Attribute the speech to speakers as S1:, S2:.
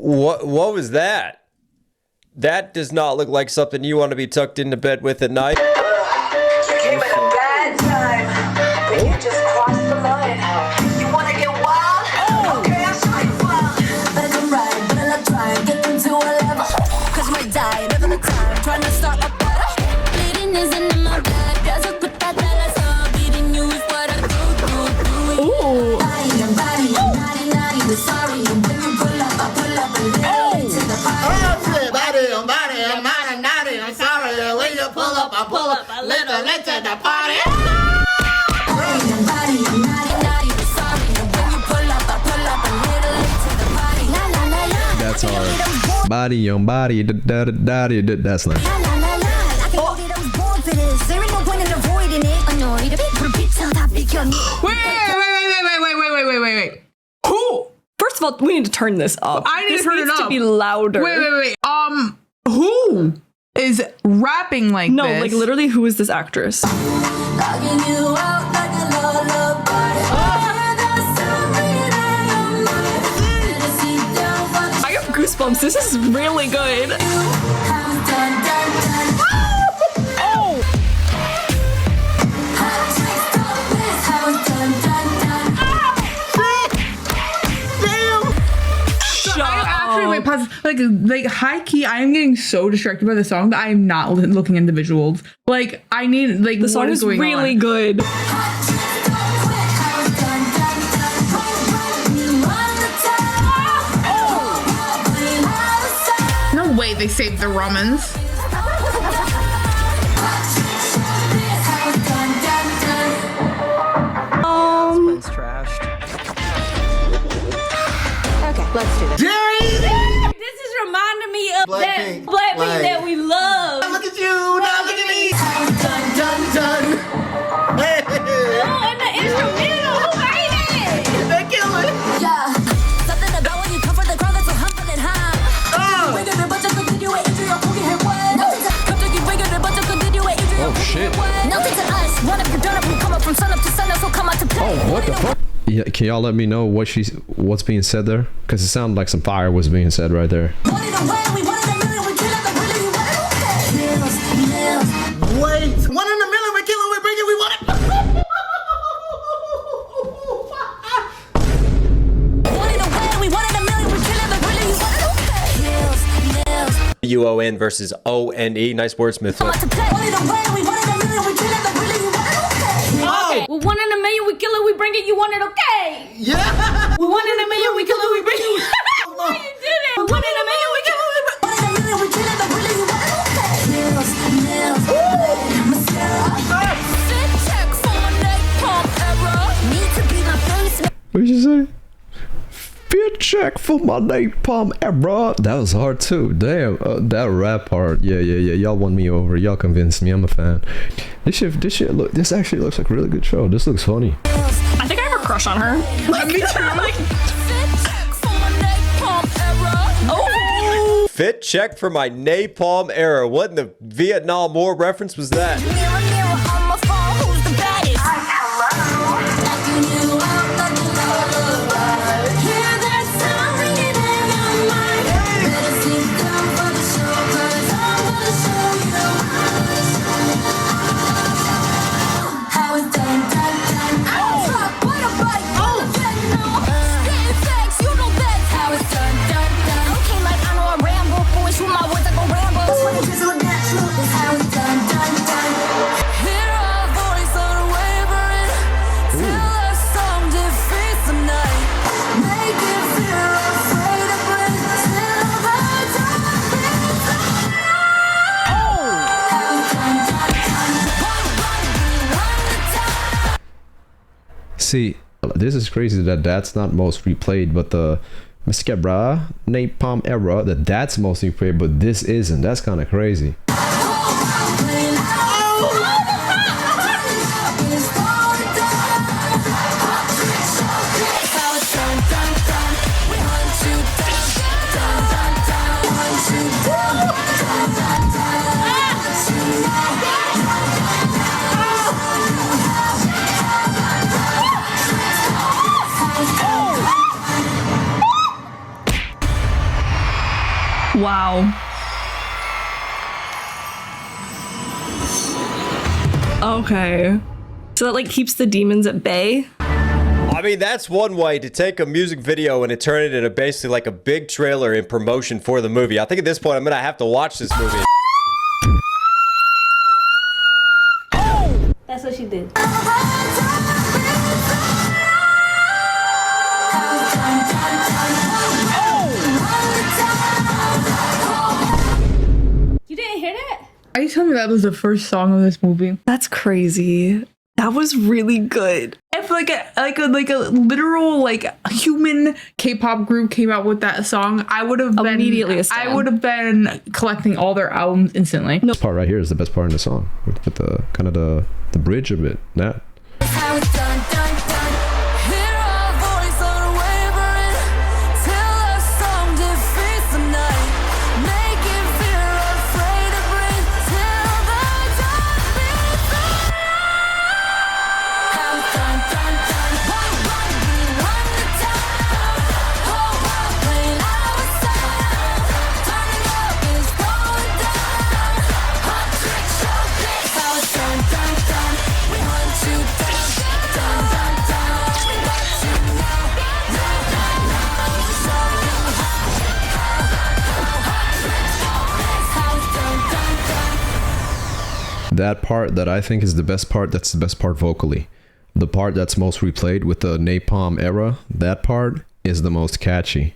S1: What was that? That does not look like something you want to be tucked into bed with at night.
S2: You came at a bad time, but you just crossed the line. You wanna get wild? Okay, I'll show you wild.
S3: Better come right, better not try and get them to a level. Cause you might die, never the time, trying to start up better. Bleeding isn't in my blood, just put that dollar so bleeding you is what I do.
S4: Ooh.
S3: Body, naughty, we're sorry. And when you pull up, I pull up a little late to the party.
S5: Body, I'm naughty, I'm sorry. When you pull up, I pull up a little late to the party.
S3: Body, naughty, we're sorry. And when you pull up, I pull up a little late to the party. La la la la.
S6: That's hard. Body on body, that's nice.
S3: La la la la. I can go get those born for this. There ain't no point in avoiding it. Annoyed. Put a bitch on top of your knee.
S4: Wait. Who? First of all, we need to turn this up.
S7: I need
S4: this
S7: to turn it
S4: needs
S7: up.
S4: to be louder.
S7: Wait. Who is rapping like
S4: No,
S7: this?
S4: like literally, who is this actress?
S3: Logging you out like a lullaby.
S4: I have goosebumps. This is really good. Oh! Shut
S7: Actually, wait,
S4: up.
S7: pause. Like high key, I am getting so distracted by the song that I am not looking into visuals. Like, I need
S4: The song
S7: what
S4: is
S7: going
S4: really
S7: on?
S4: good.
S7: No way they saved the Romans.
S8: It's trashed. Okay, let's do this.
S9: This is reminding me of that Blackpink that we love.
S5: Look at you, now look at me. Dun.
S9: Oh, and the instrumental, who made it?
S5: They kill it.
S3: Yeah, something about when you come from the crowd that's so humble and high. Bring it, but just continue it, Adrian, who can hear what? Come to you, bring it, but just continue it, Adrian.
S6: Oh shit.
S3: Nothing to us. Run up, you're done up, you come up from sun up to sun, so come out to play.
S6: Oh, what the fuck? Yeah, can y'all let me know what's being said there? Because it sounded like some fire was being said right there.
S3: Want it away, we want it a million, we kill it, like really, we want it okay. Nails.
S5: Wait, 1 in a million, we kill it, we bring it, we want it.
S3: Want it away, we want it a million, we kill it, like really, we want it okay. Nails.
S1: UON versus ONE. Nice wordsmith.
S3: Come out to play. Want it away, we want it a million, we kill it, like really, we want it okay.
S9: Okay. Well, 1 in a million, we kill it, we bring it, you want it, okay?
S5: Yeah.
S9: Well, 1 in a million, we kill it, we bring it. Why you did it? 1 in a million, we kill it, we bring it.
S3: 1 in a million, we kill it, like really, we want it okay. Nails. Mascara. Sit check for my neck pump error. Need to be my face.
S6: What did you say? Fit check for my napalm era. That was hard too. Damn, that rap part. Yeah. Y'all won me over. Y'all convinced me. I'm a fan. This actually looks like a really good show. This looks funny.
S4: I think I have a crush on her.
S7: Me too.
S4: Oh!
S1: Fit check for my napalm era. What in the Vietnam War reference was that?
S6: See, this is crazy that that's not most replayed, but the Mascara Napalm era, that's most replayed, but this isn't. That's kind of crazy.
S4: Wow. Okay. So that like keeps the demons at bay?
S1: I mean, that's one way to take a music video and to turn it into basically like a big trailer in promotion for the movie. I think at this point I'm gonna have to watch this movie.
S9: That's what she did. You didn't hear that?
S7: Are you telling me that was the first song of this movie?
S4: That's crazy. That was really good.
S7: If like a literal like human K-pop group came out with that song, I would have been
S4: Immediately a stan.
S7: I would have been collecting all their albums instantly.
S6: This part right here is the best part in the song, with the kind of the bridge of it. That.
S3: How it's done, done, done. Hear our voice unwavering till our song defeats the night. Make it fear afraid to breathe till the dawn beats the light. How it's done, done, done. One, we run the town. Whole world playing our sound. Turning up is going down. Hot trick showcase. How it's done, done, done. We want you down. Dun, dun, dun. We want you now. Now, now, now. Show you how it's done, done, done.
S6: That part that I think is the best part, that's the best part vocally. The part that's most replayed with the Napalm era, that part is the most catchy.